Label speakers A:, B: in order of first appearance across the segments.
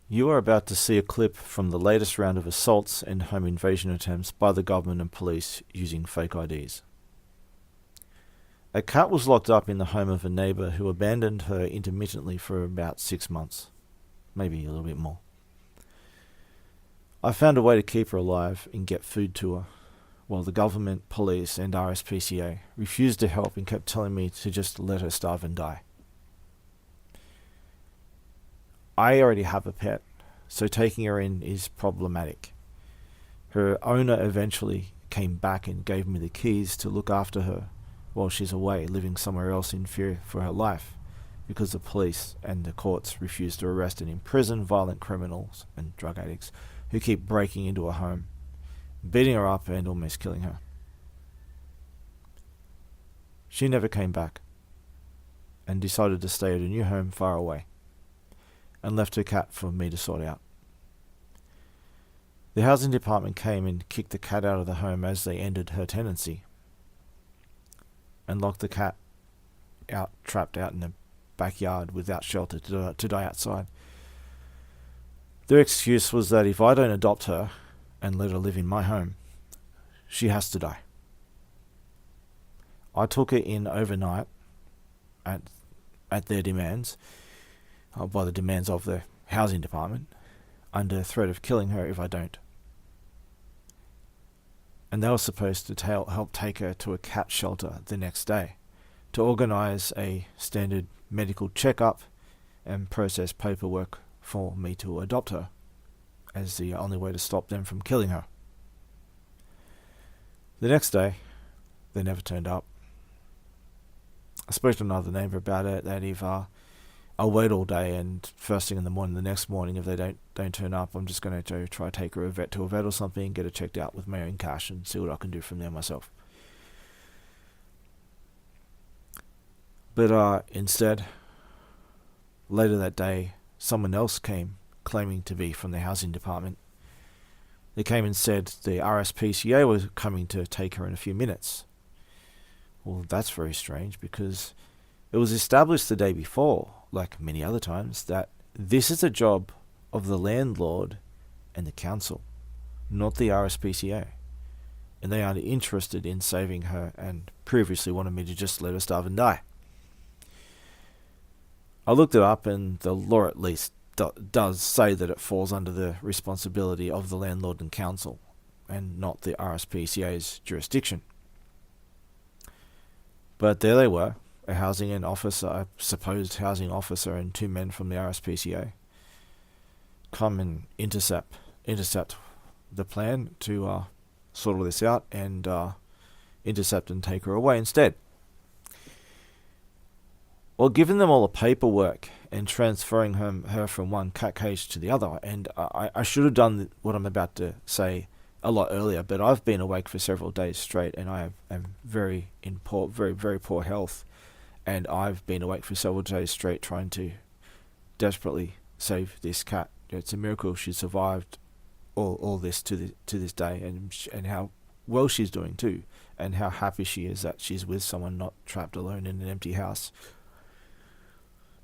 A: You are about to see a clip from the latest round of assaults and home invasion attempts by the government and police using fake IDs. A cat was locked up in the home of a neighbour who abandoned her intermittently for about 6 months, maybe a little bit more. I found a way to keep her alive and get food to her, while the government, police and RSPCA refused to help and kept telling me to just let her starve and die. I already have a pet, so taking her in is problematic. Her owner eventually came back and gave me the keys to look after her while she's away living somewhere else in fear for her life, because the police and the courts refuse to arrest and imprison violent criminals and drug addicts who keep breaking into her home, beating her up and almost killing her. She never came back and decided to stay at a new home far away, and left her cat for me to sort out. The housing department came and kicked the cat out of the home as they ended her tenancy, and locked the cat out, trapped out in the backyard without shelter to die outside. Their excuse was that if I don't adopt her and let her live in my home, she has to die. I took her in overnight at their demands, by the demands of the housing department, under threat of killing her if I don't. And they were supposed to help take her to a cat shelter the next day to organise a standard medical checkup and process paperwork for me to adopt her, as the only way to stop them from killing her. The next day, they never turned up. I spoke to another neighbour about it, that if I'll wait all day and first thing in the morning, the next morning, if they don't turn up, I'm just going to try to take her to a vet or something, get her checked out with my own cash and see what I can do from there myself. But instead, later that day, someone else came claiming to be from the housing department. They came and said the RSPCA was coming to take her in a few minutes. Well, that's very strange, because it was established the day before, like many other times, that this is a job of the landlord and the council, not the RSPCA. And they aren't interested in saving her, and previously wanted me to just let her starve and die. I looked it up, and the law at least does say that it falls under the responsibility of the landlord and council, and not the RSPCA's jurisdiction. But there they were, a supposed housing officer and 2 men from the RSPCA come and intercept the plan to sort all this out, and intercept and take her away instead. Well, giving them all the paperwork and transferring her from one cat cage to the other, and I should have done what I'm about to say a lot earlier, but I've been awake for several days straight, and I am very poor health, and I've been awake for several days straight trying to desperately save this cat. It's a miracle she survived all this to this day, and how well she's doing too, and how happy she is that she's with someone, not trapped alone in an empty house.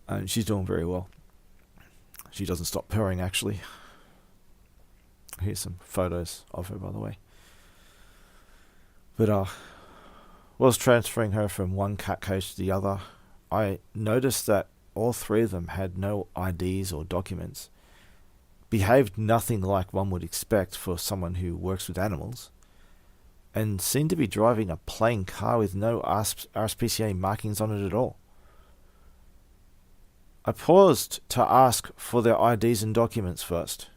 A: And she's doing very well. She doesn't stop purring, actually. Here's some photos of her, by the way. But whilst transferring her from one cat cage to the other, I noticed that all 3 of them had no IDs or documents, behaved nothing like one would expect for someone who works with animals, and seemed to be driving a plain car with no RSPCA markings on it at all. I paused to ask for their IDs and documents first,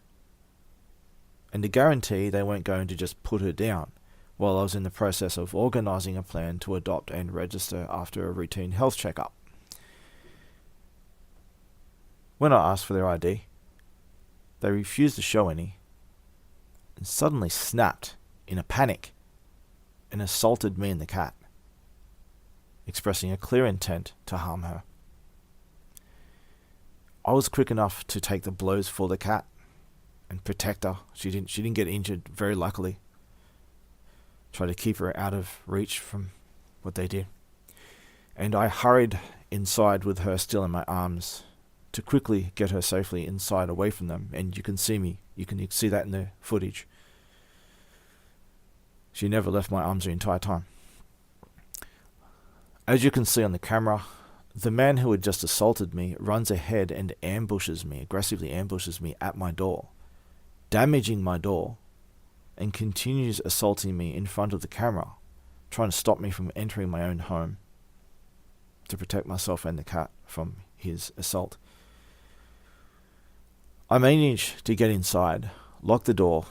A: and to guarantee they weren't going to just put her down while I was in the process of organising a plan to adopt and register after a routine health checkup. When I asked for their ID, they refused to show any, and suddenly snapped in a panic and assaulted me and the cat, expressing a clear intent to harm her. I was quick enough to take the blows for the cat and protect her. She didn't get injured, very luckily. Try to keep her out of reach from what they did. And I hurried inside with her still in my arms to quickly get her safely inside, away from them. And you can see that in the footage. She never left my arms the entire time. As you can see on the camera, the man who had just assaulted me runs ahead and aggressively ambushes me at my door, damaging my door, and continues assaulting me in front of the camera, trying to stop me from entering my own home to protect myself and the cat from his assault. I managed to get inside, lock the door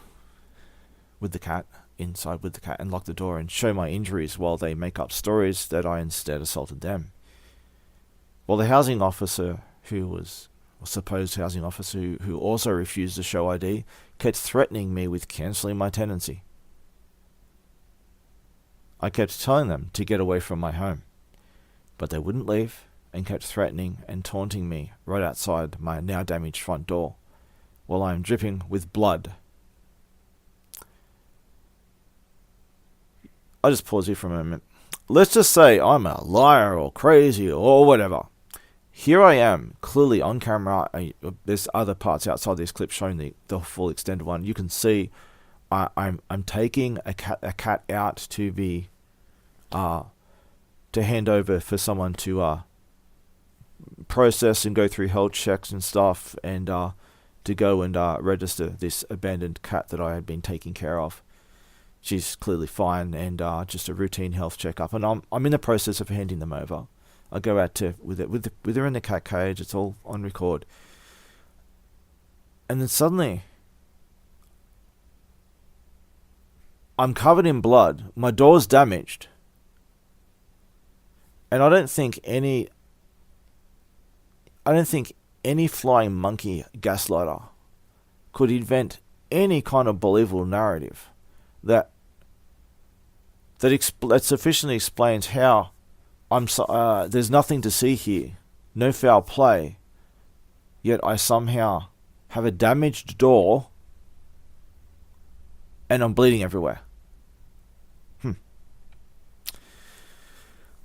A: with the cat, and lock the door and show my injuries while they make up stories that I instead assaulted them. While the housing officer, supposed housing officer who also refused to show ID, kept threatening me with cancelling my tenancy. I kept telling them to get away from my home, but they wouldn't leave and kept threatening and taunting me right outside my now damaged front door, while I am dripping with blood. I'll just pause here for a moment. Let's just say I'm a liar or crazy or whatever. Here I am, clearly on camera. There's other parts outside this clip showing the full extended one. You can see I'm taking a cat out to hand over for someone to process and go through health checks and stuff, and to go and register this abandoned cat that I had been taking care of. She's clearly fine, and just a routine health checkup. And I'm in the process of handing them over. I go out with her in the cat cage. It's all on record. And then suddenly, I'm covered in blood. My door's damaged, and I don't think any flying monkey gaslighter could invent any kind of believable narrative that sufficiently explains how there's nothing to see here, no foul play, yet I somehow have a damaged door and I'm bleeding everywhere.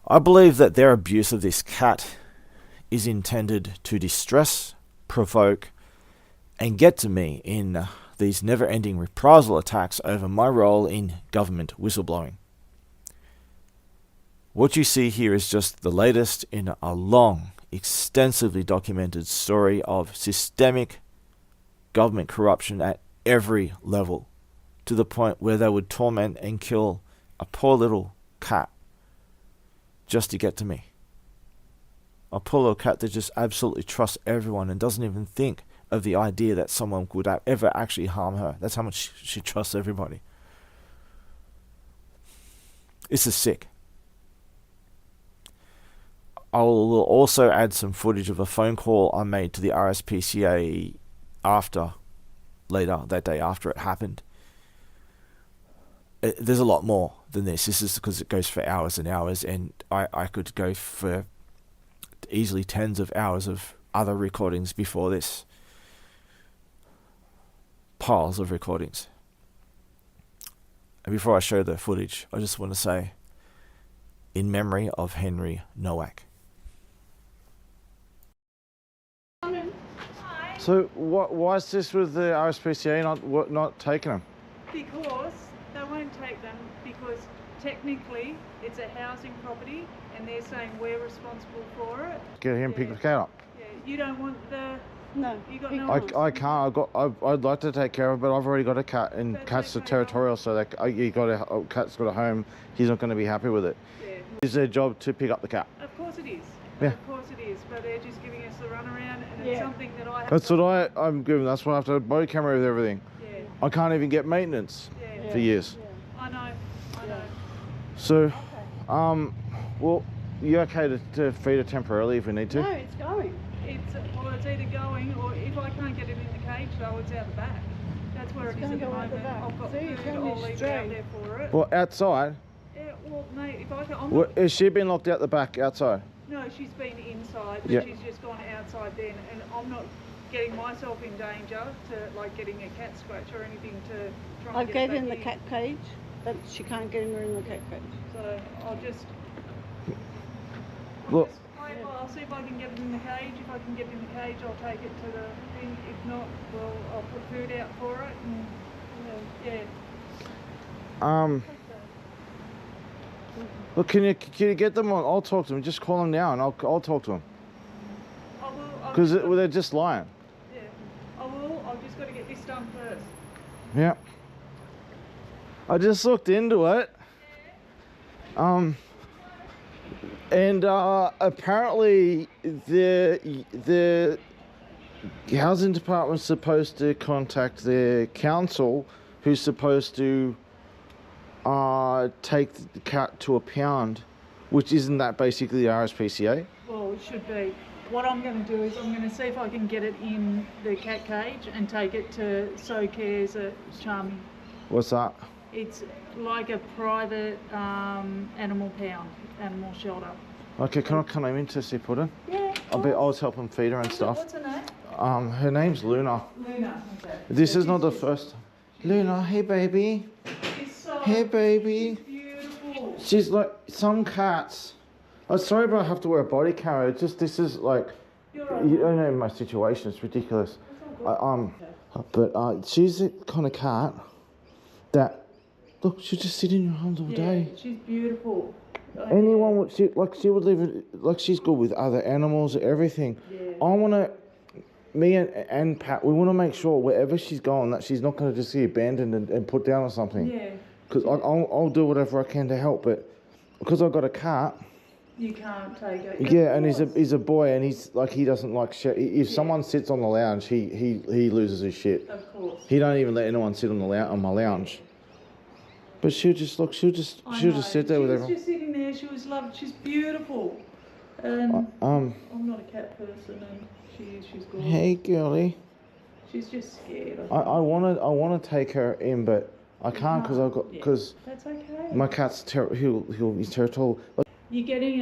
A: I believe that their abuse of this cat is intended to distress, provoke, and get to me in these never-ending reprisal attacks over my role in government whistleblowing. What you see here is just the latest in a long, extensively documented story of systemic government corruption at every level, to the point where they would torment and kill a poor little cat just to get to me. A poor little cat that just absolutely trusts everyone and doesn't even think of the idea that someone would ever actually harm her. That's how much she trusts everybody. This is sick. I will also add some footage of a phone call I made to the RSPCA later that day after it happened. There's a lot more than this. This is because it goes for hours and hours, and I could go for easily tens of hours of other recordings before this. Piles of recordings. And before I show the footage, I just want to say, in memory of Henry Nowak. So why is this with the RSPCA not taking them?
B: Because they won't take them because technically it's a housing property and they're saying we're responsible for it.
A: Get him, pick the cat up.
B: Yeah, you don't want the...
C: No.
B: You got no
A: I can't. I'd like to take care of it, but I've already got a cat, and
B: That's
A: cats are
B: okay.
A: territorial, so that cat's got a home. He's not going to be happy with it.
B: Yeah.
A: It's their job to pick up the cat.
B: Of course it is.
A: Yeah.
B: Of course it is, but they're just giving us the runaround, and it's
C: Yeah.
B: something that I have
A: That's what I'm giving. That's why I have to have a body camera with everything.
B: Yeah,
A: I can't even get maintenance
B: yeah.
A: for years.
B: I know.
A: So, well, you okay to feed it temporarily if we need to?
C: No, it's going.
B: It's either going, or if I can't get it in the cage, though, it's out the back. That's where
C: It's
B: it is at
C: gonna
B: the
C: go out
B: moment.
C: the back.
B: I've got
C: So you
B: food,
C: tell me
B: I'll leave it out
C: straight.
B: there for it.
A: Well, outside.
B: Yeah, well, mate, if I can... I'm
A: Well,
B: not,
A: has she been locked out the back outside?
B: no, she's been inside, but
A: Yeah.
B: she's just gone outside then, and I'm not getting myself in danger to, like, getting a cat scratch or anything to try and
C: I
B: get
C: gave
B: it
C: her in
B: back
C: the cat cage, but she can't get in the cat cage.
B: So I'll just...
A: Look,
B: I I'll see if I can get it in the cage. If I can get it in the cage, I'll take it to the thing. If not, well, I'll put food out for it. And, yeah.
C: Look, can you get them on? I'll talk to them. Just call them now, and I'll talk to them.
B: I will.
C: Because they're just lying.
B: Yeah, I will. I've just got to get this done first.
C: Yeah. I just looked into it. And apparently the housing department's supposed to contact the council, who's supposed to take the cat to a pound, which isn't that basically the RSPCA?
B: Well, it should be. What I'm going to do is I'm going to see if I can get it in the cat cage and take it to So Cares at Charming.
C: What's that?
B: It's like a private animal pound, animal shelter.
C: Okay, can I come in to see Puddin?
B: Yeah.
C: I was helping feed her and stuff.
B: What's her name?
C: Her name's Luna.
B: Luna. Okay.
C: This is not the first. Luna, hey baby.
B: She's so
C: Hey baby.
B: beautiful.
C: She's like some cats. I'm sorry, but I have to wear a body camera. This is like,
B: You're right.
C: you don't know my situation. It's ridiculous. But she's the kind of cat that, look, she'll just sit in your arms all day.
B: She's beautiful.
C: Anyone would she would live it like she's good with other animals, everything.
B: Yeah.
C: I wanna, me and Pat, we want to make sure wherever she's going that she's not going to just be abandoned and put down or something.
B: Yeah.
C: Because I'll do whatever I can to help, but because I've got a cat.
B: You can't take it.
C: Yeah, and he's a boy, and he doesn't like shit. If someone sits on the lounge, he loses his shit.
B: Of course.
C: He don't even let anyone sit on on my lounge. But she'll just sit there with everyone.
B: She was just sitting there. She was loved. She's beautiful. I'm not a cat person, and she's gorgeous.
C: Hey, girlie.
B: She's just scared.
C: I want to take her in, but I can't because
B: That's okay.
C: my cat's he's territorial.
B: You're getting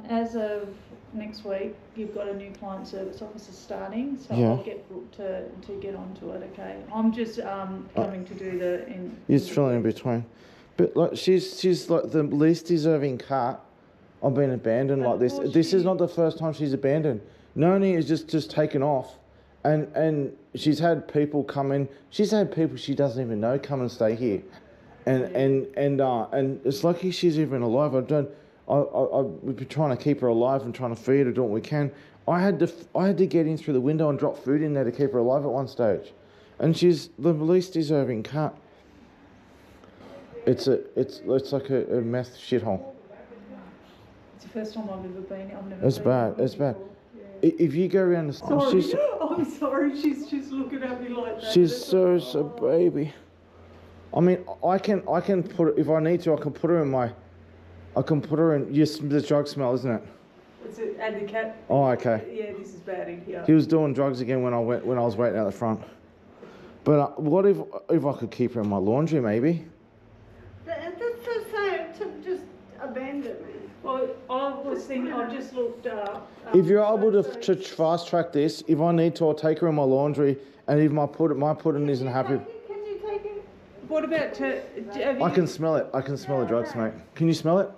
B: as of next week. You've got a new client service officer starting, so
C: Yeah.
B: I'll get Brooke to get onto it. Okay. I'm just coming to do the.
C: He's filling in between, but like she's like the least deserving cat. I've been abandoned like this. This is not the first time she's abandoned. Noni is just taken off, and she's had people come in. She's had people she doesn't even know come and stay here, and it's lucky she's even alive. We've been trying to keep her alive and trying to feed her, do what we can. I had to get in through the window and drop food in there to keep her alive at one stage, and she's the least deserving cat. It's like a meth shithole.
B: It's the first time I've ever been. I've never.
C: It's
B: been
C: bad.
B: here
C: It's bad.
B: before. Yeah.
C: If you go around the
B: Sorry. I'm sorry. She's just looking at me like that.
C: she's so baby. I mean, I can put if I need to. I can put her in my. I can put her in. Yes, the drug smell, isn't it?
B: It's and the cat.
C: Oh, okay.
B: Yeah, this is bad in here.
C: He was doing drugs again when I was waiting out the front. But what if I could keep her in my laundry, maybe?
D: That's the same to just abandon me.
B: Well, I was thinking. I just looked up.
C: If you're able to fast track this, if I need to, I'll take her in my laundry. And if my pudding isn't happy,
D: Can you take it?
B: What about
C: I can smell it. I can smell the drugs, mate. Can you smell it?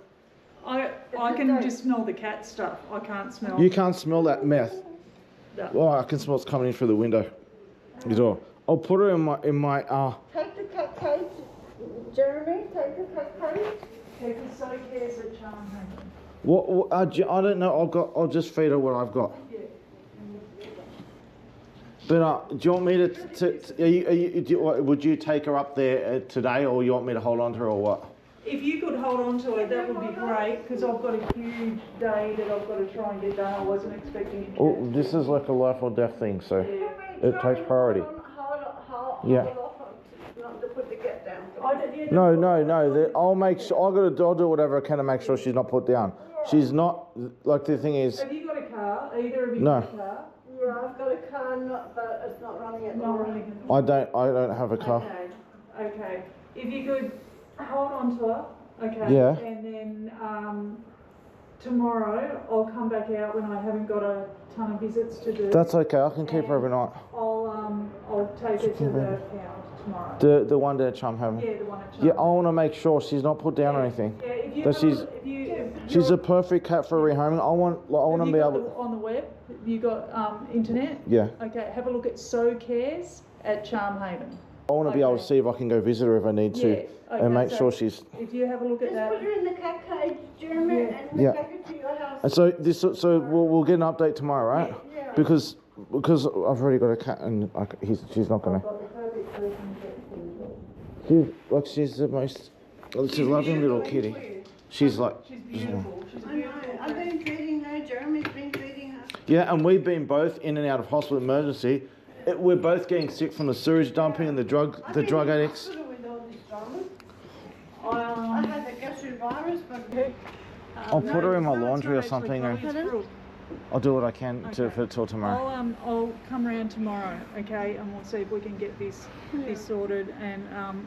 B: I can just smell the cat stuff. I can't smell.
C: You can't smell that meth.
B: No.
C: Oh, I can smell it's coming in through the window. The door. I'll put her in my
D: Take the cat cage. Jeremy, take the cat cage.
B: Because so cares at Charmhaven.
C: what I don't know. I'll just feed her what I've got.
B: Yeah.
C: But do you want me would you take her up there today, or you want me to hold on to her, or what?
B: If you could hold on to it, that would be great. Because I've got a huge day that I've got to try and get done. I wasn't expecting it.
C: Oh, this is like a life or death thing, so
B: Yeah.
C: it takes priority.
D: Hold
C: Yeah.
D: off not to put the cat down.
C: No. I'll do whatever I can to make sure she's not put down. She's not like the thing is.
B: Have you got a car? Either of you
C: No.
B: got a car?
D: Yeah, I've got a car, but it's not running at the
B: Not
D: moment.
B: really.
C: I don't have a car.
B: Okay. If you could hold on to her, okay.
C: Yeah.
B: And then tomorrow I'll come back out when I haven't got a ton of visits to do.
C: That's okay. I can keep her overnight.
B: I'll take her to the pound tomorrow.
C: The one at Charmhaven.
B: Yeah, the one at
C: Yeah, I
B: Charmhaven.
C: want to make sure she's not put down or anything.
B: Yeah, if you
C: That
B: have
C: she's.
B: if
C: She's
B: You're-
C: a perfect cat for rehoming. I want
B: Have
C: to
B: you
C: be
B: got
C: able.
B: on the web? You got internet?
C: Yeah.
B: Okay, have a look at So Cares at Charmhaven.
C: I want to be able to see if I can go visit her if I need to,
B: Yeah, okay,
C: and make
B: so
C: sure she's.
B: If you have a look at
D: Just
B: that.
D: put her in the cat cage, Jeremy,
B: Yeah.
D: and we'll
C: Yeah.
D: take her to your house.
C: And so we'll get an update tomorrow, right?
D: Yeah.
C: Because I've already got a cat and she's not gonna.
B: Got the perfect person to get
C: She's the most. She's a lovely little kitty. She's like.
B: She's beautiful. She's a
D: I know.
B: beautiful.
D: I've been feeding her. Jeremy's been feeding her.
C: Yeah, and we've been both in and out of hospital emergency. We're both getting sick from the sewage dumping and the drug addicts.
D: Hospital with all this drama. I
B: Um,
D: had the gastrovirus, but
C: I'll put her in my
B: no, it's
C: laundry
B: not
C: or something
B: actually
C: and
B: Chloe, it's Brooke.
C: I'll do what I can
B: Okay.
C: till tomorrow.
B: I'll come around tomorrow, okay, and we'll see if we can get this sorted. And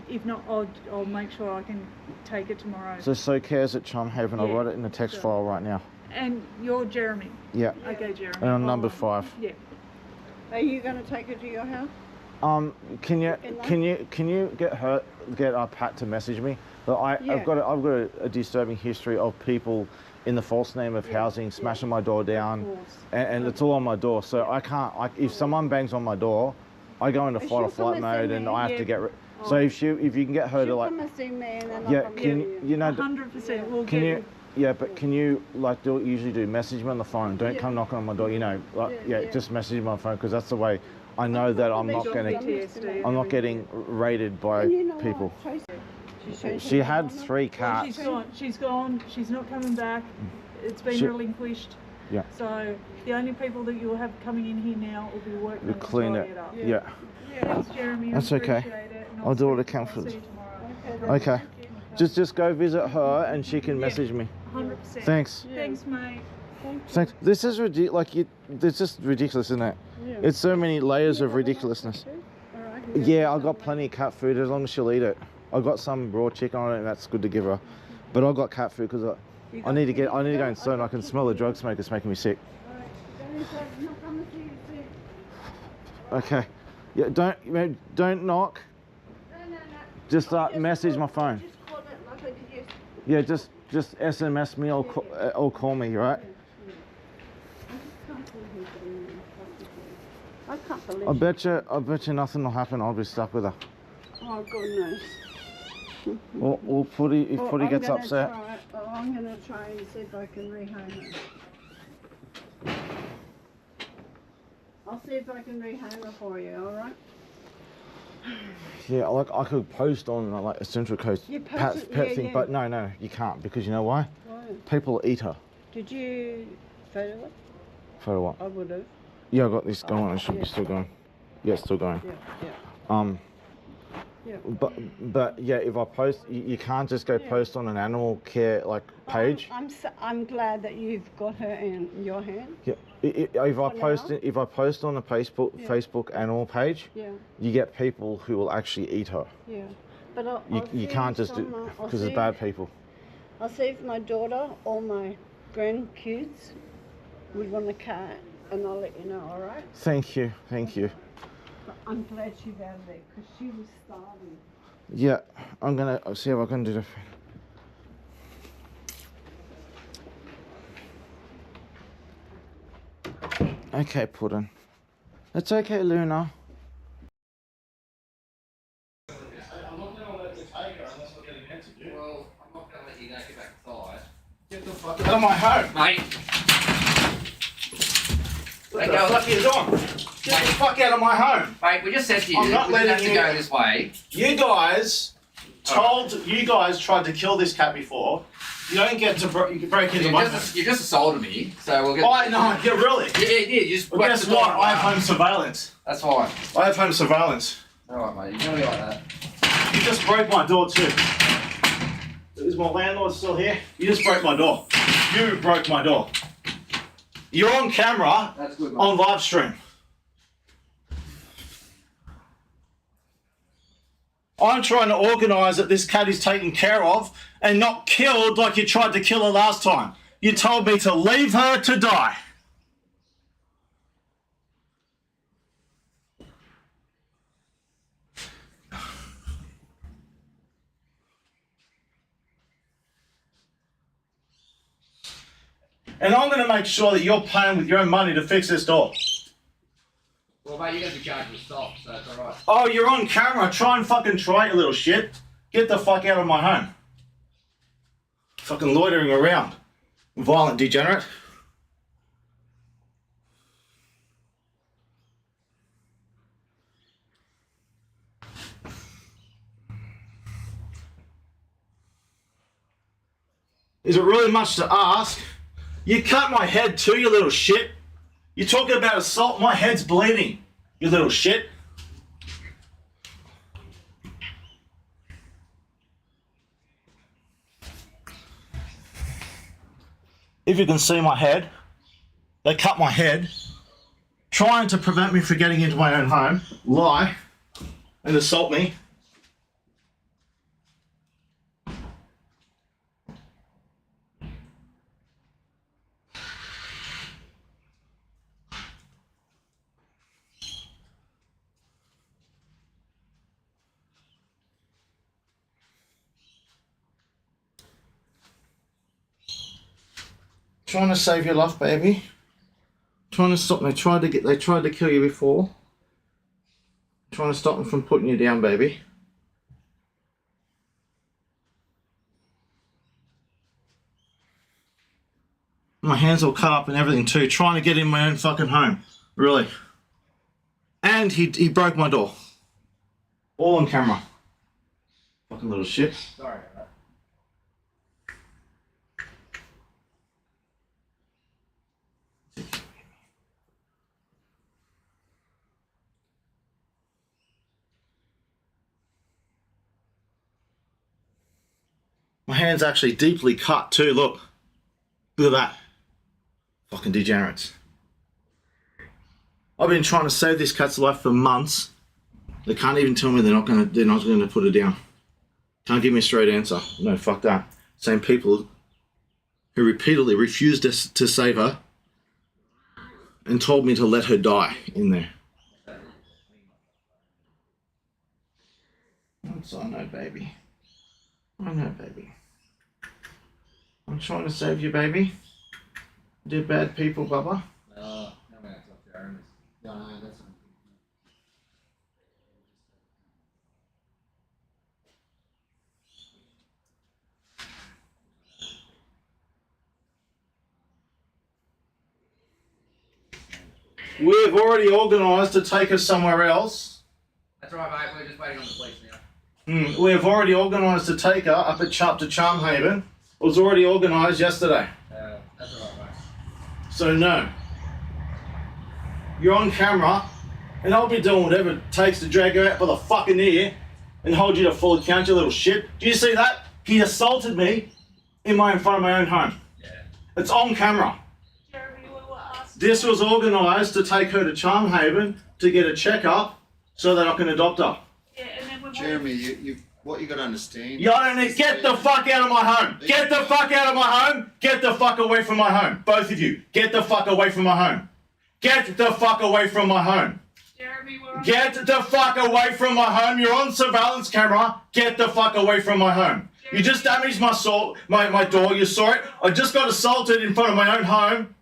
B: if not, I'll make sure I can take it tomorrow.
C: So cares at Charmhaven. I'll
B: Yeah,
C: write it in the text
B: sure.
C: file right now.
B: And you're Jeremy.
C: Yeah.
B: Okay, Jeremy.
C: And I'm number
B: I'll,
C: 5.
B: Yeah.
D: are you going to take her to your house?
C: Can you get Pat to message me? I've
D: Yeah.
C: got a disturbing history of people in the false name of housing smashing my door down,
B: course.
C: and it's all on my door. So I can't. If someone bangs on my door, I go into fight or
D: She'll
C: flight
D: come and see
C: mode, and
D: me.
C: I have
B: Yeah.
C: to get. So if you can get her to
D: She'll
C: like,
D: come and see me and then
C: yeah,
D: I'll come
C: can
D: to you.
C: you know?
B: 100%. We'll
C: Can
B: get
C: you? Yeah, but can you like do what you usually do? Message me on the phone. Don't come knocking on my door. You know, like
D: Yeah.
C: just message me on the phone because that's the way I know that I'm not
B: got
C: going to.
B: PTSD.
C: I'm not getting raided by
D: And you know
C: people.
D: what? Tracy,
C: She had 3
B: Well,
C: cats.
B: she's gone. She's gone. She's not coming back. It's been
C: She-
B: relinquished.
C: Yeah.
B: So the only people that you'll have coming in here now will be workmen
C: To
B: to
C: clean
B: tidy
C: it.
B: it up.
C: Yeah.
B: Thanks, Jeremy. I
C: That's okay.
B: appreciate it, and
C: I'll do what I
B: see-
C: can
B: I'll
C: for
B: see
C: this.
B: you tomorrow.
C: Okay. Just go visit her and she can message me.
B: 100%.
C: Thanks.
B: Thanks, mate.
C: Thanks. This is ridiculous. It's just ridiculous, isn't it?
D: Yeah.
C: It's so many layers of ridiculousness.
D: Alright.
C: Yeah, I got plenty of cat food as long as she'll eat it. I got some raw chicken on it, and that's good to give her. But I got cat food because I need to go inside. And I can smell the drug smoke. It's making me sick. Okay. Yeah. Don't knock. Just message my phone.
D: Just call it like I did yesterday.
C: Yeah. Just SMS me or call me. Right.
D: I can't believe
C: I bet you nothing will happen. I'll be stuck with her.
D: Oh, goodness.
C: Or Footy, if Footy gets upset.
D: I'm going to try and see if I can rehome her. I'll see if I can rehome her for you, alright?
C: Yeah, like I could post on like a Central Coast
D: You post
C: pet,
D: it,
C: pet
D: yeah,
C: thing,
D: yeah.
C: but no, you can't because you know why?
D: Why?
C: People eat her.
D: Did you photo it?
C: For what?
D: I would have.
C: Yeah, I got this going. It should be still going. Yeah, it's still going.
D: Yeah. Yeah.
C: But yeah, if I post, you can't just go post on an animal care like page.
D: I'm glad that you've got her in your hand.
C: Yeah, if I
D: For
C: post
D: now?
C: if I post on a Facebook
D: Yeah.
C: Facebook animal page,
D: Yeah.
C: you get people who will actually eat her.
D: Yeah. But I'll
C: You
D: see
C: can't
D: if
C: just do
D: I'll
C: because it's
D: see-
C: bad people.
D: I'll see if my daughter or my grandkids would want a cat, and I'll let you know, alright?
C: Thank you.
D: But I'm glad she's out of there because she was starving.
C: Yeah, I'm gonna see if I can do that. Okay, Puddin'. It's okay, Luna. I'm not gonna let you take her unless we're getting meant to do.
E: Well, I'm not going to let you go get back inside.
C: Get the fuck out of my home!
E: Mate!
C: What
E: Hey,
C: the
E: go,
C: fuck are you doing? Get the fuck out of my home!
E: Mate, we just said to you,
C: I'm not
E: we didn't have
C: letting
E: to
C: you-
E: go this way.
C: You guys tried to kill this cat before. You don't get to break into my home.
E: You just assaulted me, so we'll get...
C: Oh, no, yeah, really?
E: Yeah, you did. You just
C: Well,
E: whacked
C: guess
E: the door
C: what?
E: on
C: I have
E: the
C: home surveillance.
E: That's fine.
C: I have home surveillance.
E: Alright, mate, you're going to be like that.
C: You just broke my door too. Is my landlord still here? You just broke my door. You broke my door. You're on camera
E: That's good, mate.
C: on live stream. I'm trying to organise that this cat is taken care of and not killed like you tried to kill her last time. You told me to leave her to die. And I'm going to make sure that you're paying with your own money to fix this door.
E: Well, mate, you're going to be charged with stop, so it's alright.
C: Oh, you're on camera. Try and fucking try, you little shit. Get the fuck out of my home. Fucking loitering around. Violent degenerate. Is it really much to ask? You cut my head too, you little shit. You're talking about assault, my head's bleeding, you little shit. If you can see my head, they cut my head, trying to prevent me from getting into my own home, lie, and assault me. Trying to save your life, baby. Trying to stop me. They tried to kill you before. Trying to stop them from putting you down, baby. My hands all cut up and everything too. Trying to get in my own fucking home. Really. And he broke my door. All on camera. Fucking little shit.
E: Sorry about that.
C: My hand's actually deeply cut too, look. Look at that. Fucking degenerates. I've been trying to save this cat's life for months. They can't even tell me they're not gonna put her down. Can't give me a straight answer. No, fuck that. Same people who repeatedly refused to save her and told me to let her die in there. I know, baby. I know, baby. I'm trying to save you, baby. Do bad people, Bubba.
E: No, I'm going to talk to Aaron. No, that's not.
C: We've already organised to take her somewhere else.
E: That's right, mate. We're just waiting on the police now.
C: We've already organised to take her up to Charmhaven. It was already organised yesterday.
E: That's alright, mate.
C: So no. You're on camera, and I'll be doing whatever it takes to drag her out by the fucking ear and hold you to full account, you little shit. Do you see that? He assaulted me in front of my own home.
E: Yeah.
C: It's on camera.
B: Jeremy, we were asked.
C: This was organised to take her to Charmhaven to get a checkup so that I can adopt her.
B: Yeah, and then we're
F: Jeremy, what you got to understand.
C: You don't need, get the fuck out of my home. Get the fuck out of my home. Get the fuck away from my home. Both of you. Get the fuck away from my home. Get the fuck away from my home.
B: Jeremy, we're on.
C: Get the fuck away from my home. You're on surveillance camera. Get the fuck away from my home. You just damaged my door. You saw it. I just got assaulted in front of my own home.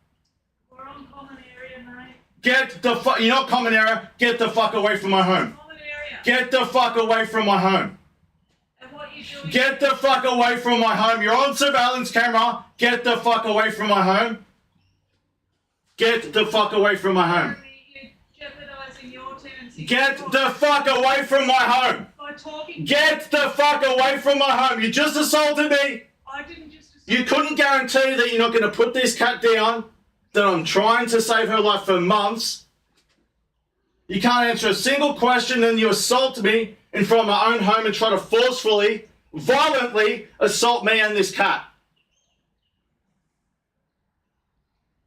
B: We're on common area, mate.
C: Get the fuck. You're not common area. Get the fuck away from my home.
B: Common area.
C: Get the fuck away from my home.
B: And what you doing?
C: Get the fuck away from my home. You're on surveillance camera. Get the fuck away from my home. Get the fuck away from my home.
B: Jeremy, you're jeopardising your tenancy.
C: Get the fuck away from my home.
B: By talking.
C: Get the fuck away from my home. You just assaulted me.
B: I didn't just.
C: You couldn't guarantee that you're not going to put this cat down, that I'm trying to save her life for months. You can't answer a single question, and you assault me in front of my own home and try to forcefully, violently assault me and this cat.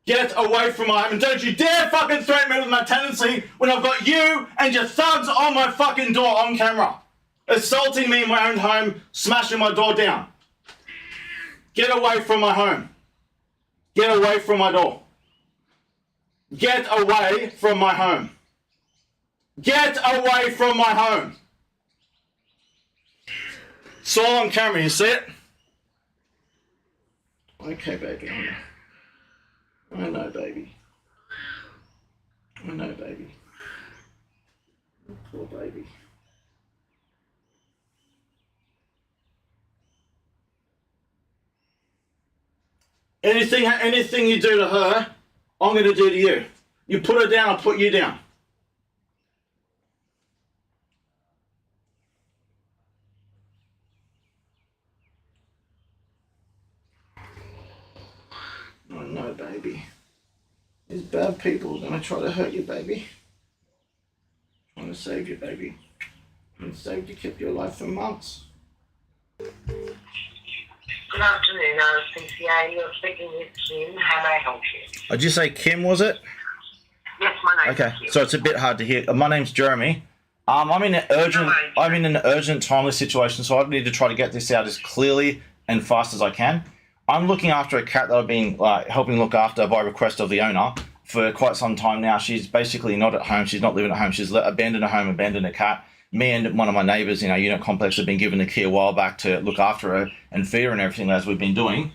C: Get away from my home, and don't you dare fucking threaten me with my tenancy when I've got you and your thugs on my fucking door on camera. Assaulting me in my own home, smashing my door down. Get away from my home. Get away from my door. Get away from my home. Get away from my home. It's all on camera, you see it? Okay, baby. I know, baby. I know, baby. Poor baby. Anything you do to her, I'm going to do to you. You put her down, I'll put you down. Oh no, baby. These bad people are going to try to hurt you, baby. Trying to save you, baby. And saved you, kept you alive for months.
G: Good afternoon, RSPCA. You're speaking with Kim. How may I help you?
C: Did you say Kim, was it?
G: Yes, my name
C: Okay,
G: is Kim.
C: so it's a bit hard to hear. My name's Jeremy. I'm in an urgent, timely situation, so I need to try to get this out as clearly and fast as I can. I'm looking after a cat that I've been helping look after by request of the owner for quite some time now. She's basically not at home. She's not living at home. She's abandoned a home, abandoned a cat. Me and one of my neighbours in our unit complex have been given the key a while back to look after her and feed her and everything as we've been doing.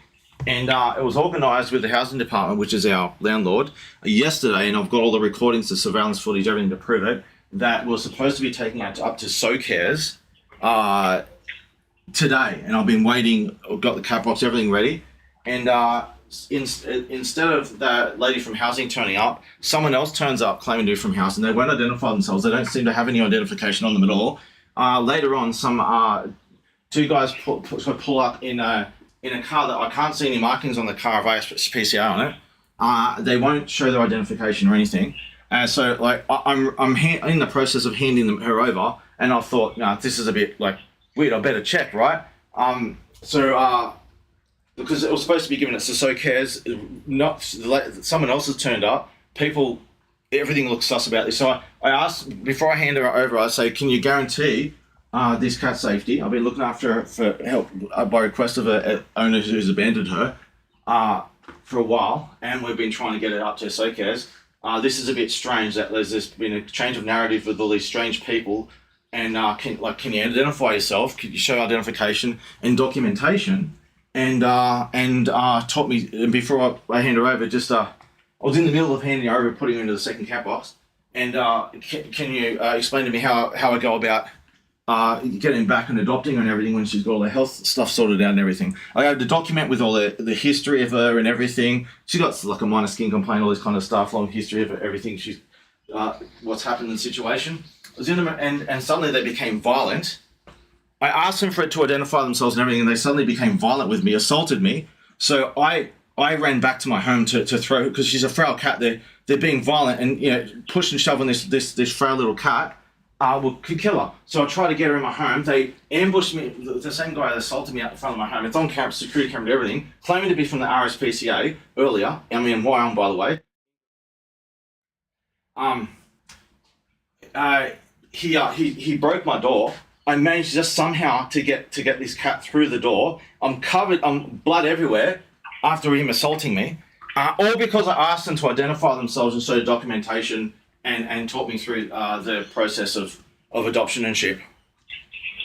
C: And it was organised with the housing department, which is our landlord, yesterday, and I've got all the recordings, the surveillance footage, everything to prove it, that we're supposed to be taking out up to SoCares today. And I've been waiting, I've got the cat box, everything ready. And instead of the lady from housing turning up, someone else turns up claiming to be from housing. They won't identify themselves. They don't seem to have any identification on them at all. Later on, some two guys pull up in a car that I can't see any markings on the car of ASPCA on it. They won't show their identification or anything. So like I'm in the process of handing her over, and I thought, no, this is a bit like weird. I better check, right? Because it was supposed to be given it to SoCares, not someone else has turned up. People, everything looks sus about this. So I asked before I hand her over. I say, can you guarantee this cat's safety? I've been looking after her for help by request of a owner who's abandoned her for a while, and we've been trying to get it up to SoCares. This is a bit strange that there's been a change of narrative with all these strange people. And can you identify yourself? Can you show identification and documentation? And taught me, and before I hand her over, I was in the middle of handing her over, putting her into the second cat box. And can you explain to me how I go about getting back and adopting her and everything when she's got all the health stuff sorted out and everything? I have to document with all the history of her and everything. She's got like a minor skin complaint, all this kind of stuff, long history of everything. She's what's happened in the situation. I was in them, and suddenly they became violent. I asked them for it to identify themselves and everything, and they suddenly became violent with me, assaulted me. So I ran back to my home to throw, because she's a frail cat. They're being violent and push and shove on this frail little cat. Could kill her. So I tried to get her in my home. They ambushed me. The same guy that assaulted me out in front of my home. It's on camera, security camera, everything. Claiming to be from the RSPCA earlier. I mean, Wyong, by the way. He broke my door. I managed just somehow to get this cat through the door. I'm covered, blood everywhere after him assaulting me. All because I asked them to identify themselves and show documentation and talk me through the process of adoption and ship.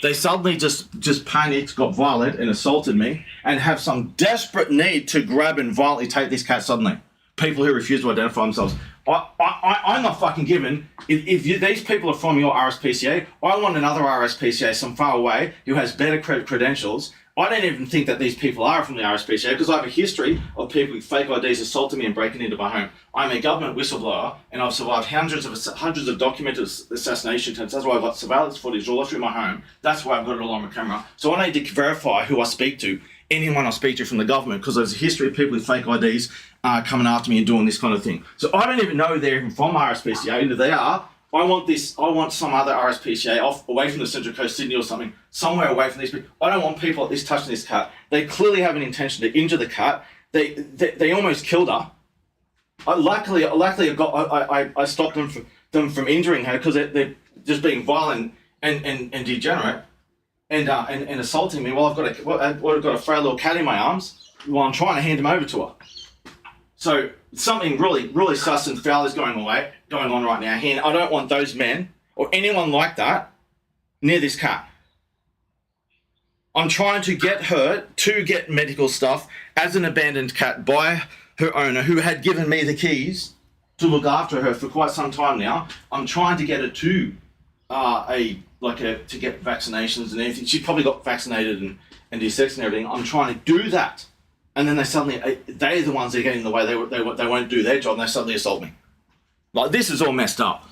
C: They suddenly just panicked, got violent and assaulted me, and have some desperate need to grab and violently take this cat suddenly. People who refuse to identify themselves. I'm not fucking given. If these people are from your RSPCA, I want another RSPCA some far away who has better credentials. I don't even think that these people are from the RSPCA because I have a history of people with fake IDs assaulting me and breaking into my home. I'm a government whistleblower, and I've survived hundreds of documented assassination attempts. That's why I've got surveillance footage all through my home. That's why I've got it all on my camera. So I need to verify who I speak to. Anyone I speak to from the government, because there's a history of people with fake IDs coming after me and doing this kind of thing. So I don't even know they're even from RSPCA, and if they are, I want some other RSPCA away from the Central Coast, Sydney or something, somewhere away from these people. I don't want people touching this cat. They clearly have an intention to injure the cat. They almost killed her. Luckily I stopped them from injuring her because they're just being violent and degenerate. And assaulting me while I've got a frail little cat in my arms while I'm trying to hand him over to her. So something really, really sus and foul is going on right now here. And I don't want those men or anyone like that near this cat. I'm trying to get her to get medical stuff as an abandoned cat by her owner, who had given me the keys to look after her for quite some time now. I'm trying to get her to to get vaccinations and everything. She probably got vaccinated and de-sexed and everything. I'm trying to do that, and then they're the ones that are getting in the way. They won't do their job, and they suddenly assault me. Like, this is all messed up.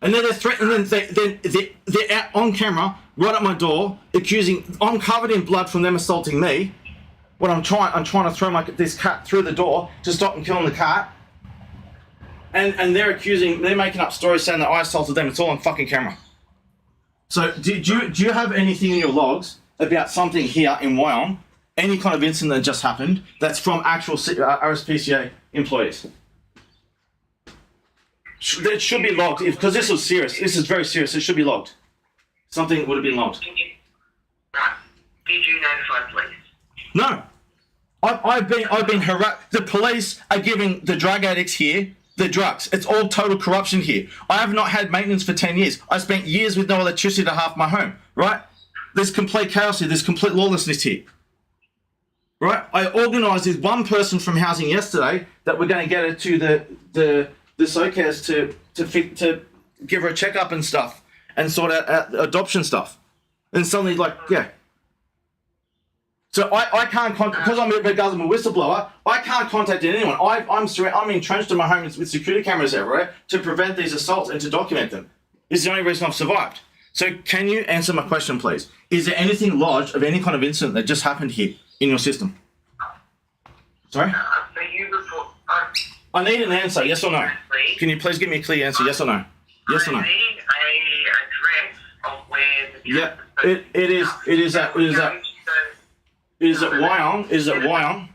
C: And then they're threatening. They're out on camera, right at my door, accusing. I'm covered in blood from them assaulting me. When I'm trying to throw this cat through the door to stop them killing the cat. And they're making up stories saying that I assaulted them. It's all on fucking camera. So do you have anything in your logs about something here in Wyong, any kind of incident that just happened, that's from actual RSPCA employees? It should be logged, because this was serious. This is very serious. It should be logged. Something would have been logged.
G: Did you notify police?
C: No. I've been harassed. The police are giving the drug addicts here the drugs. It's all total corruption here. I have not had maintenance for 10 years. I spent years with no electricity to half my home, right? There's complete chaos here. There's complete lawlessness here, right? I organised with one person from housing yesterday that we're going to get her to the SOCAS to give her a checkup and stuff and sort out adoption stuff. And suddenly, so I can't contact, because I'm a government whistleblower, I can't contact anyone. I'm entrenched in my home with security cameras everywhere to prevent these assaults and to document them. It's the only reason I've survived. So can you answer my question, please? Is there anything lodged of any kind of incident that just happened here in your system? Sorry?
G: So you report...
C: I need an answer, yes or no? Can you please give me a clear answer, yes or no? Yes or no?
G: I need a address of where the...
C: Yeah, it is at Wyong? Is it Wyong?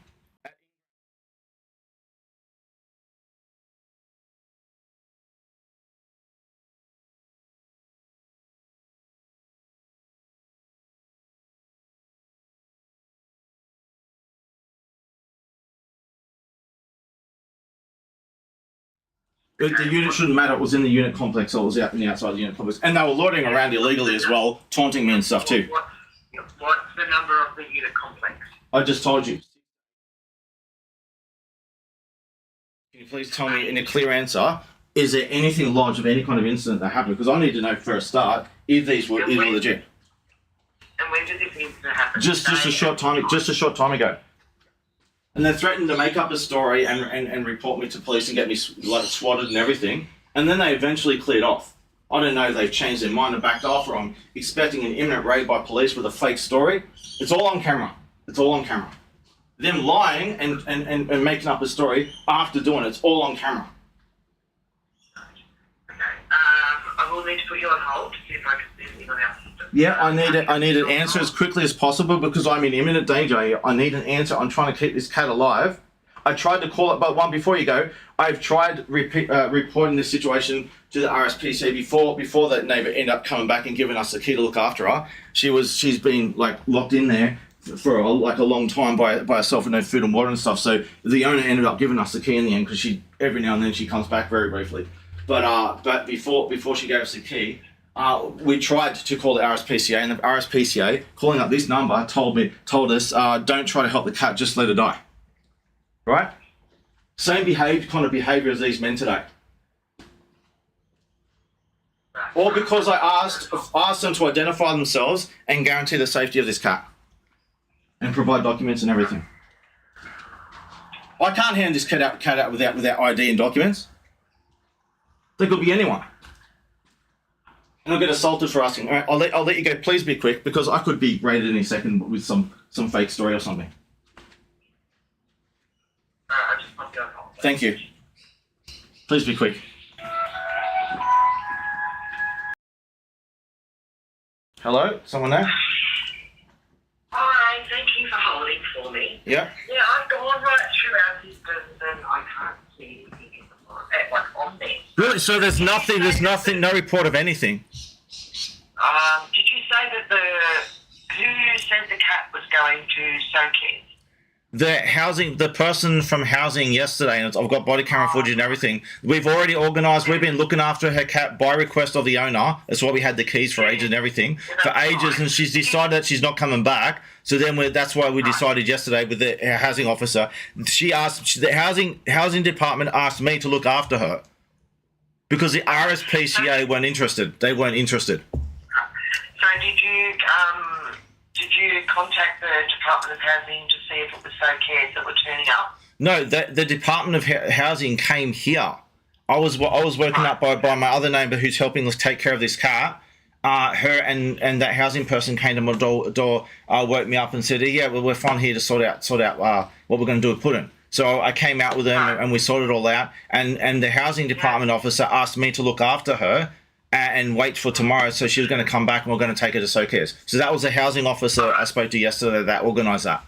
C: The unit shouldn't matter. It was in the unit complex, or it was out in the outside of the unit complex. And they were loitering around illegally as well, taunting me and stuff too.
G: What's the number of the unit complex?
C: I just told you. Can you please tell me in a clear answer, is there anything lodged of any kind of incident that happened? Because I need to know for a start if these were legit.
G: And when did this incident happen?
C: Just a short time ago. And they threatened to make up a story and report me to police and get me swatted and everything. And then they eventually cleared off. I don't know if they've changed their mind and backed off, or I'm expecting an imminent raid by police with a fake story. It's all on camera. It's all on camera. Them lying and making up a story after doing it, it's all on camera.
G: Okay. I will need to put you on hold to see if I can see anything on our system.
C: Yeah, I need an answer as quickly as possible because I'm in imminent danger here. I need an answer. I'm trying to keep this cat alive. I tried to call it, but one before you go, I've tried reporting this situation to the RSPCA before that neighbour ended up coming back and giving us the key to look after her. She's been locked in there for a long time by herself with no food and water and stuff. So the owner ended up giving us the key in the end because every now and then she comes back very briefly. But before she gave us the key, we tried to call the RSPCA, and the RSPCA, calling up this number, told us, don't try to help the cat, just let her die. Right? Same kind of behaviour as these men today. All because I asked them to identify themselves and guarantee the safety of this cat. And provide documents and everything. I can't hand this cat out without ID and documents. They could be anyone. And I'll get assaulted for asking. All right, I'll let you go. Please be quick because I could be raided any second with some fake story or something.
G: I just want to go home.
C: Thank you. Please be quick. Hello? Someone there?
G: Hi, thank you for holding for me.
C: Yeah.
G: Yeah, I've gone right through our systems and I can't see anything on there.
C: Really? So there's nothing, no report of anything?
G: Did you say that who said the cat was going to SOCAS?
H: the person from housing yesterday, and I've got body camera footage and everything. We've already organised. We've been looking after her cat by request of the owner. That's why we had the keys for ages and everything for ages, and she's decided that she's not coming back. So then that's why we decided yesterday with the housing officer. The housing department asked me to look after her because the RSPCA weren't interested. They weren't interested.
G: So did you contact the Department of Housing to see if it was okay that were turning up?
H: No, the Department of Housing came here. I was woken up by my other neighbour who's helping us take care of this cat. Her and that housing person came to my door, woke me up and said, "Yeah, well, we're fine here to sort out what we're going to do with Puddin." So I came out with them and we sorted it all out. And the housing department officer asked me to look after her and wait for tomorrow. So she was going to come back and we're going to take her to Socares. So that was the housing officer I spoke to yesterday that organised that.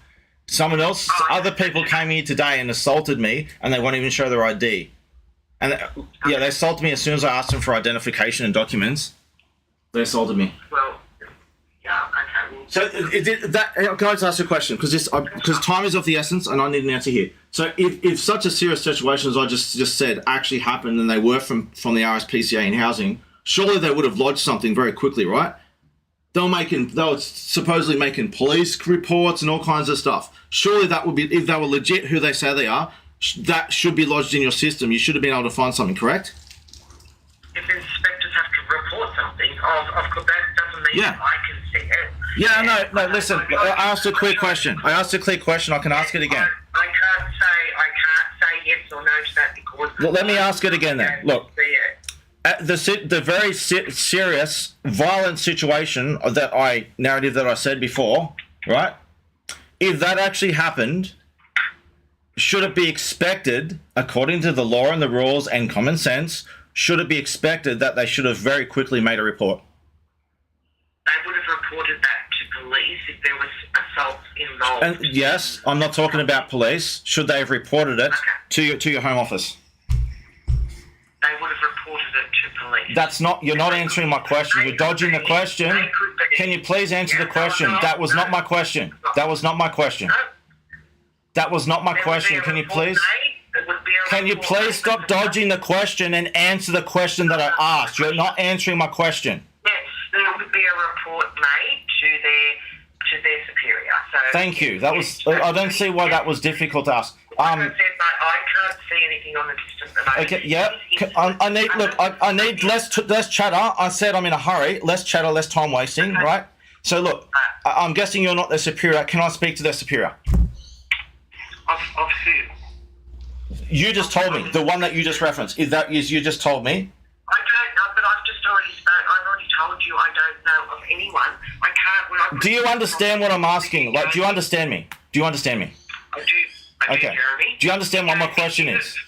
H: Someone else, other people came here today and assaulted me, and they won't even show their ID. And they assaulted me as soon as I asked them for identification and documents. They assaulted me.
G: Well, yeah, okay.
H: So can I just ask you a question? Because time is of the essence, and I need an answer here. So if such a serious situation as I just said actually happened, and they were from the RSPCA in housing, surely they would have lodged something very quickly, right? They were supposedly making police reports and all kinds of stuff. Surely that would be, if they were legit who they say they are, that should be lodged in your system. You should have been able to find something, correct?
G: If inspectors have to report something, of course, that doesn't mean I can see it.
H: Yeah, no, listen, I asked a clear question. I can ask it again.
G: I can't say yes or no to that because...
H: Well, let me ask it again then. Look, at the very serious, violent situation narrative that I said before, right? If that actually happened, should it be expected, according to the law and the rules and common sense, should it be expected that they should have very quickly made a report?
G: They would have reported that to police if there was assaults involved.
H: And yes, I'm not talking about police. Should they have reported it to your home office?
G: They would have reported it to police.
H: That's not. You're not answering my question. You're dodging the question. Can you please answer the question? That was not my question. That was not my question. That was not my question. Can you please? Can you please stop dodging the question and answer the question that I asked? You're not answering my question.
G: Yes, there would be a report made to their superior. So
H: thank you. That was. I don't see why that was difficult to ask.
G: I said, I can't see anything on the distance at the moment.
H: Okay. Yeah. I need. Look. I need less chatter. I said I'm in a hurry. Less chatter. Less time wasting. Okay. Right. So look. I'm guessing you're not their superior. Can I speak to their superior?
G: Of who?
H: You just told me. The one that you just referenced. You just told me?
G: I don't know, but I've already told you I don't know of anyone. I can't...
H: Do you understand what I'm asking? Like, do you understand me? Do you understand me?
G: I do,
H: okay.
G: Jeremy.
H: Do you understand what my question is?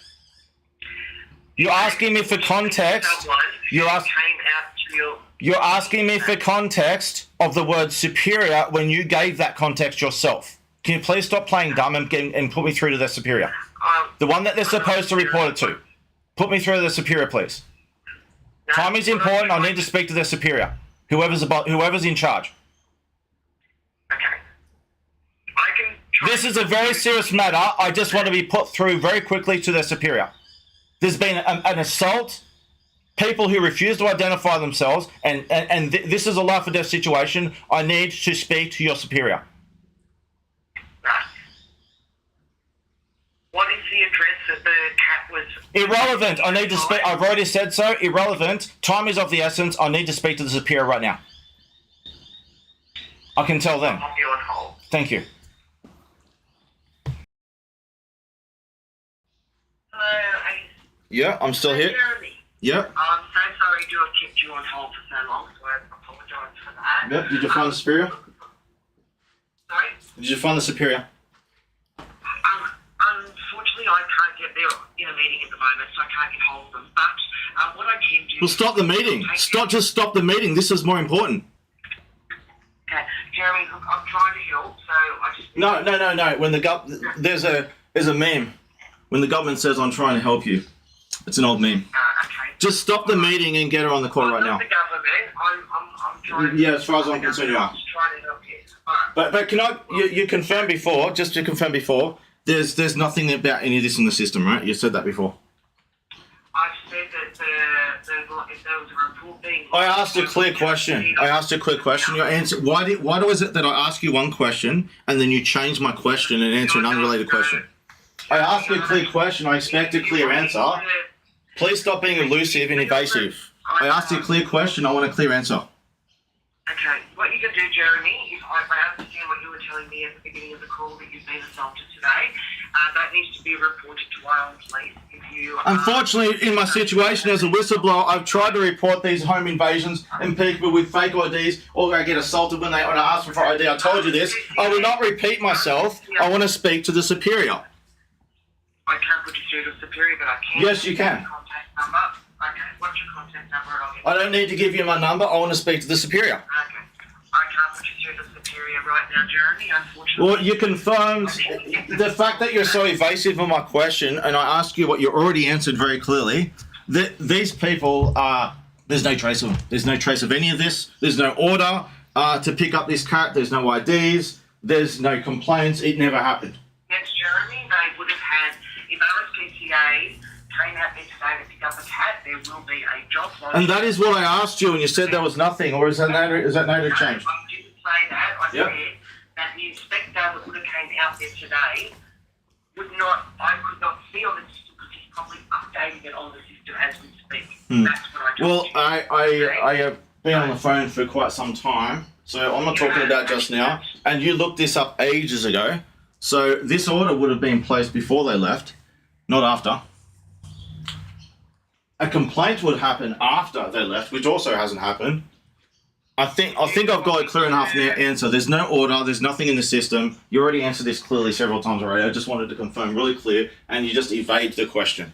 H: You're asking me for context. You're asking me for context of the word superior when you gave that context yourself. Can you please stop playing dumb and put me through to their superior? The one that they're supposed to report it to. Put me through to their superior, please. Time is important. I need to speak to their superior. Whoever's in charge.
G: Okay.
H: This is a very serious matter. I just want to be put through very quickly to their superior. There's been an assault. People who refuse to identify themselves, and this is a life or death situation. I need to speak to your superior.
G: What is the address that the cat was...
H: Irrelevant. I need to speak... I've already said so. Irrelevant. Time is of the essence. I need to speak to the superior right now. I can tell them.
G: I'll pop you on hold.
H: Thank you.
G: Hello, Ace.
H: Yeah, I'm still here.
G: Jeremy.
H: Yeah.
G: I'm so sorry to have kept you on hold for so long, so I apologise for that.
H: Yep. Did you find the superior?
G: Sorry?
H: Did you find the superior?
G: Unfortunately, I can't get there in a meeting at the moment, so I can't get hold of them. But what I can do...
H: Well, stop the meeting. Stop the meeting. This is more important.
G: Okay, Jeremy, look, I'm trying to help, so I just...
H: No. When there's a meme. When the government says, I'm trying to help you. It's an old meme.
G: Okay.
H: Just stop the meeting and get her on the call right now.
G: I'm not the government. I'm trying to...
H: Yeah, as far as I'm concerned, you are.
G: I'm just trying to help you.
H: But can you confirm before, just to confirm before, there's nothing about any of this in the system, right? You said that before.
G: I said that if there was a report being...
H: I asked a clear question. Your answer. Why was it that I ask you one question and then you change my question and answer an unrelated question? I asked you a clear question. I expect a clear answer. Please stop being elusive and evasive. I asked you a clear question. I want a clear answer.
G: Okay, what you can do, Jeremy, is I understand what you were telling me at the beginning of the call that you've been assaulted today. That needs to be reported to Wyong Police. If you,
H: Unfortunately, in my situation as a whistleblower, I've tried to report these home invasions and people with fake IDs, or they get assaulted when I ask for ID. I told you this. I will not repeat myself. I want to speak to the superior.
G: I can't put you through to superior, but I can.
H: Yes, you can.
G: Contact number. Okay, what's your contact number? And I'll get
H: I don't need to give you my number. I want to speak to the superior.
G: Okay. I can't put you through to superior right now, Jeremy, unfortunately.
H: Well, you confirmed the fact that you're so evasive on my question, and I asked you what you already answered very clearly, that these people are, there's no trace of them. There's no trace of any of this. There's no order to pick up this cat. There's no IDs. There's no complaints. It never happened.
G: Yes, Jeremy, they would have had, if RSPCA came out there today to pick up a cat, there will be a job lodged.
H: And that is what I asked you, and you said there was nothing, or is that noted change?
G: I didn't say that. I
H: Yep.
G: said that the inspector that would have came out there today I could not see on the system because he's probably updating it on the system as we speak. That's what I told
H: Well,
G: you.
H: I have been on the phone for quite some time, so I'm not talking about just now. And you looked this up ages ago, so this order would have been placed before they left, not after. A complaint would happen after they left, which also hasn't happened. I think I've got a clear enough answer. There's no order. There's nothing in the system. You already answered this clearly several times already. I just wanted to confirm really clear, and you just evade the question.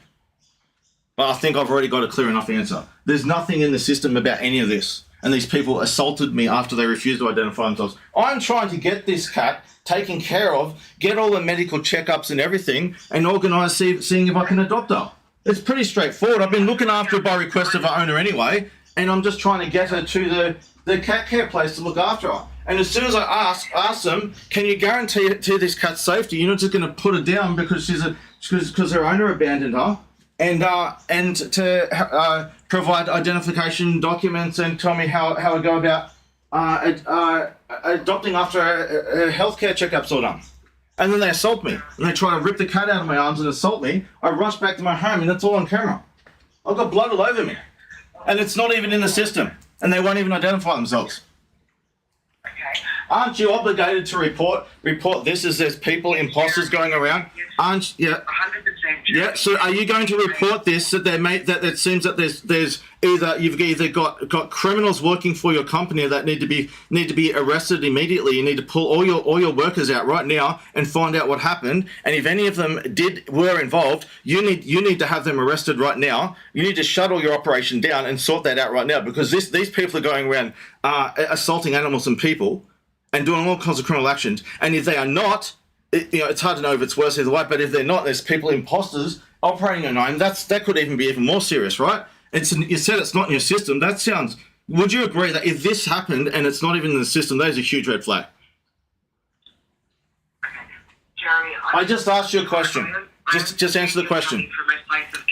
H: But I think I've already got a clear enough answer. There's nothing in the system about any of this. And these people assaulted me after they refused to identify themselves. I'm trying to get this cat taken care of, get all the medical checkups and everything, and organise seeing if I can adopt her. It's pretty straightforward. I've been looking after her by request of her owner anyway, and I'm just trying to get her to the cat care place to look after her. And as soon as I ask them, can you guarantee this cat's safety? You're not just going to put her down because because her owner abandoned her, and to provide identification documents and tell me how I go about adopting after her healthcare checkups all done. And then they assault me, and they try to rip the cat out of my arms and assault me. I rush back to my home, and that's all on camera. I've got blood all over me, and it's not even in the system, and they won't even identify themselves.
G: Okay.
H: Aren't you obligated to report this as there's people, imposters going around? Aren't you?
G: 100%.
H: Yeah. So are you going to report this that it seems that there's you've either got criminals working for your company that need to be arrested immediately. You need to pull all your workers out right now and find out what happened. And if any of them were involved, you need to have them arrested right now. You need to shut all your operation down and sort that out right now, because these people are going around assaulting animals and people and doing all kinds of criminal actions. And if they are not, it's hard to know if it's worse either way, but if they're not, there's people, imposters, operating on name, that could even be even more serious, right? You said it's not in your system. Would you agree that if this happened and it's not even in the system, that is a huge red flag?
G: Jeremy,
H: I just asked you a question. Just answer the question.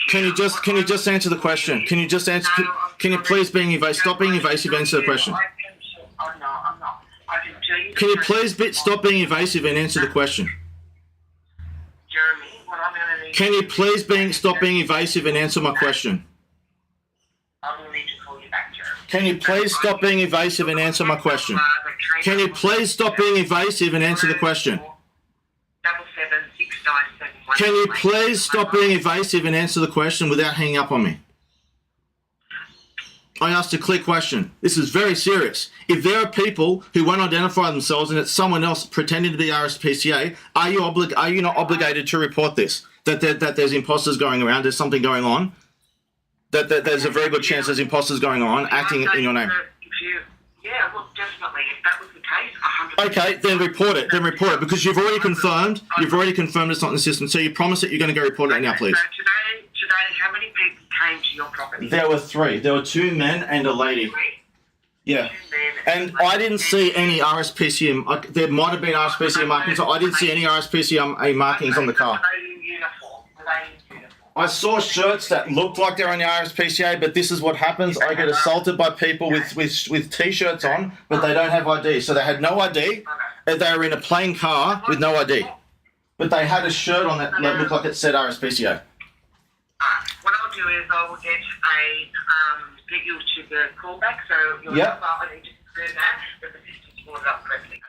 H: Can you just answer the question? Can you just answer? Can you please stop being evasive, answer the question?
G: I'm not. I can tell you.
H: Can you please stop being evasive and answer the question?
G: Jeremy, what I'm going to need.
H: Can you please stop being evasive and answer my question?
G: I'm going to need to call you back, Jeremy.
H: Can you please stop being evasive and answer my question? Can you please stop being evasive and answer the question?
G: 77697.
H: Can you please stop being evasive and answer the question without hanging up on me? I asked a clear question. This is very serious. If there are people who won't identify themselves and it's someone else pretending to be RSPCA, are you not obligated to report this? That there's imposters going around, there's something going on? That there's a very good chance there's imposters going on acting in your name?
G: Yeah, well, definitely. If that was the case, 100%.
H: Okay, then report it. Because you've already confirmed it's not in the system. So you promise that you're going to go report it now, please.
G: So today, how many people came to your property?
H: There were 3. There were 2 men and a lady. Yeah. And I didn't see any RSPCA. There might have been RSPCA markings. I didn't see any RSPCA markings on the car.
G: Were they in uniform? Were they in uniform?
H: I saw shirts that looked like they're on the RSPCA, but this is what happens. I get assaulted by people with t-shirts on, but they don't have ID. So they had no ID. And they were in a plain car with no ID. But they had a shirt on that looked like it said RSPCA.
G: What I'll do is I will get you to the callback, so your
H: Yep.
G: number, I need to confirm that the system's brought it up correctly.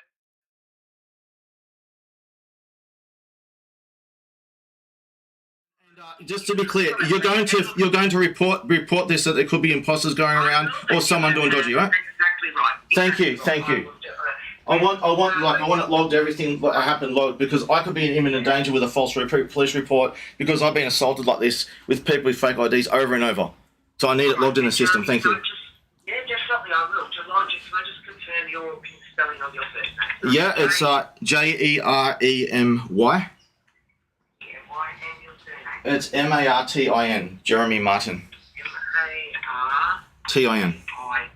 H: Just to be clear, you're going to report this, that there could be imposters going around or someone doing dodgy, right?
G: That's exactly right.
H: Thank you, thank you. I want it logged, everything that happened logged, because I could be in imminent danger with a false police report because I've been assaulted like this with people with fake IDs over and over. So I need it logged in the system. Thank you.
G: Yeah, definitely I will. Can I just confirm your spelling of your first name?
H: Yeah, it's Jeremy.
G: Yeah, why and your surname?
H: It's Martin. Jeremy Martin.
G: M-A-R-T-I.
H: Tin.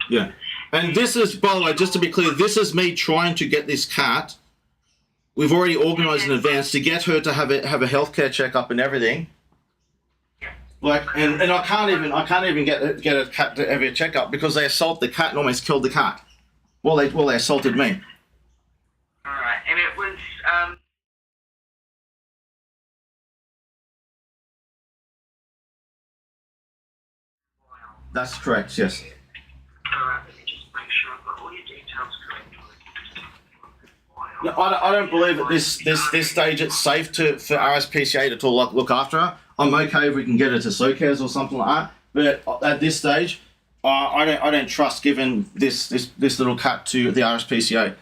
H: Yeah. And this is, by the way, just to be clear, this is me trying to get this cat. We've already organised in advance to get her to have a healthcare checkup and everything. Like, and I can't even get a cat to have a checkup because they assault the cat and almost killed the cat. Well, they assaulted me.
G: All right, and it was
H: That's correct. Yes.
G: all right. Let me just make sure I've got all your details correct.
H: No, I don't believe at this stage it's safe for RSPCA to look after her. I'm okay if we can get her to SOCAS or something like that. But at this stage, I don't trust giving this little cat to the RSPCA.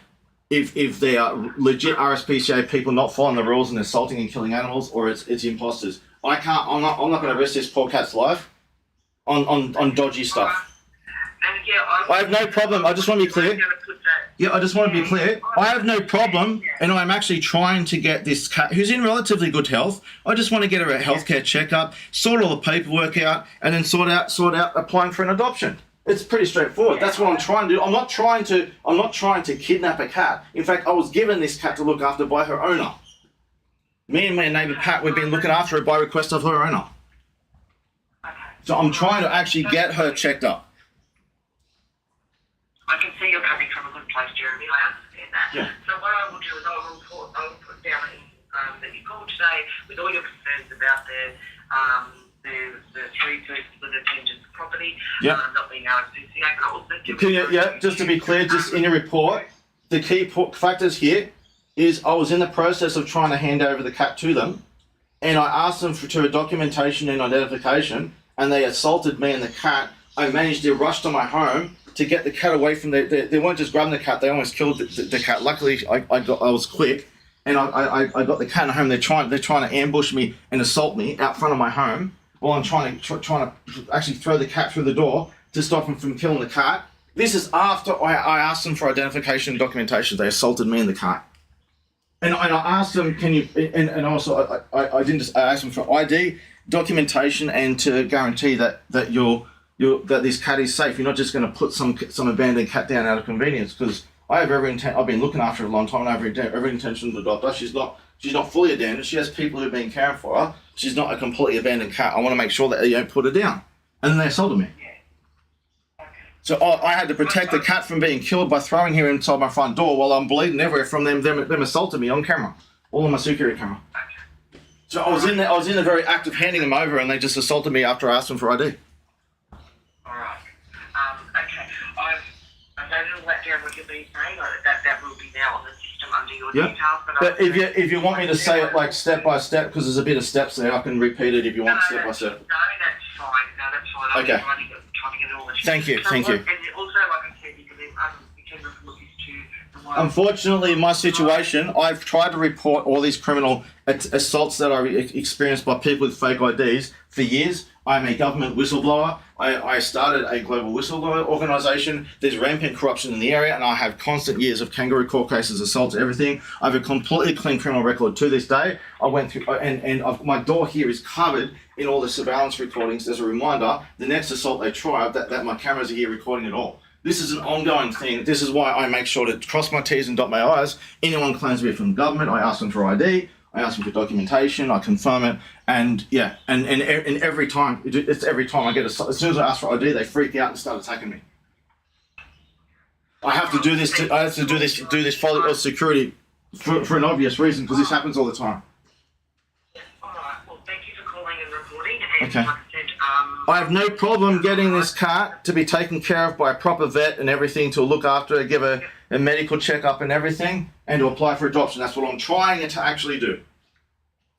H: If they are legit RSPCA people not following the rules and assaulting and killing animals, or it's imposters. I'm not going to risk this poor cat's life on dodgy stuff.
G: And yeah,
H: I have no problem. I just want to be clear. Yeah, I just want to be clear. I have no problem, and I'm actually trying to get this cat, who's in relatively good health. I just want to get her a healthcare checkup, sort all the paperwork out, and then sort out applying for an adoption. It's pretty straightforward. That's what I'm trying to do. I'm not trying to kidnap a cat. In fact, I was given this cat to look after by her owner. Me and my neighbour Pat, we've been looking after her by request of her owner. So I'm trying to actually get her checked up.
G: I can see you're coming from a good place, Jeremy. I understand that.
H: Yeah.
G: So what I will do is I will put down that you called today with all your concerns about the three persons that attended the property,
H: Yep.
G: not being RSPCA, but also
H: Just to be clear, just in your report, the key factors here is I was in the process of trying to hand over the cat to them, and I asked them for documentation and identification, and they assaulted me and the cat. I managed to rush to my home to get the cat away from they weren't just grabbing the cat, they almost killed the cat. Luckily, I was quick, and I got the cat in home. They're trying to ambush me and assault me out front of my home while I'm trying to actually throw the cat through the door to stop them from killing the cat. This is after I asked them for identification and documentation. They assaulted me and the cat. And I asked them, can you, and also I asked them for ID, documentation, and to guarantee that that this cat is safe. You're not just going to put some abandoned cat down out of convenience, because I have every intent. I've been looking after her a long time, and I have every intention to adopt her. She's not fully abandoned. She has people who've been caring for her. She's not a completely abandoned cat. I want to make sure that you don't put her down. And then they assaulted me. So I had to protect the cat from being killed by throwing her inside my front door while I'm bleeding everywhere from them assaulting me on camera, all on my security camera. So I was in the very act of handing them over, and they just assaulted me after I asked them for ID.
G: All right. Okay. I've noted all that down what you've been saying. That will be now on the system under your
H: Yep.
G: details.
H: But if you want me to say it like step by step, because there's a bit of steps there, I can repeat it if you want step by step.
G: No, that's fine. I'm
H: Okay.
G: just trying to get it all.
H: Thank you.
G: And also, like I said, you can report this to the wild.
H: Unfortunately, in my situation, I've tried to report all these criminal assaults that are experienced by people with fake IDs for years. I'm a government whistleblower. I started a global whistleblower organisation. There's rampant corruption in the area, and I have constant years of kangaroo court cases, assaults, everything. I have a completely clean criminal record to this day. I went through, my door here is covered in all the surveillance recordings as a reminder. The next assault they try, that my cameras are here recording it all. This is an ongoing thing. This is why I make sure to cross my T's and dot my I's. Anyone claims to be from government, I ask them for ID, I ask them for documentation, I confirm it, and yeah, and every time, it's every time I get as soon as I ask for ID, they freak out and start attacking me. I have to do this. I have to do this for security for an obvious reason, because this happens all the time.
G: All right. Well, thank you for calling and reporting. And
H: Okay.
G: like I said,
H: I have no problem getting this cat to be taken care of by a proper vet and everything, to look after her, give her a medical checkup and everything, and to apply for adoption. That's what I'm trying to actually do.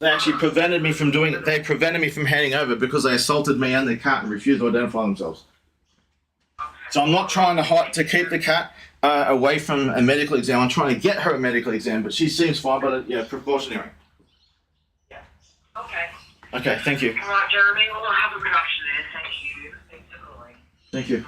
H: They actually prevented me from doing it. They prevented me from handing over because they assaulted me and the cat and refused to identify themselves. So I'm not trying to keep the cat away from a medical exam. I'm trying to get her a medical exam, but she seems fine, but precautionary.
G: okay.
H: Okay, thank you.
G: All right, Jeremy. Well, have a good afternoon. Thank you. Thanks for calling.
H: Thank you.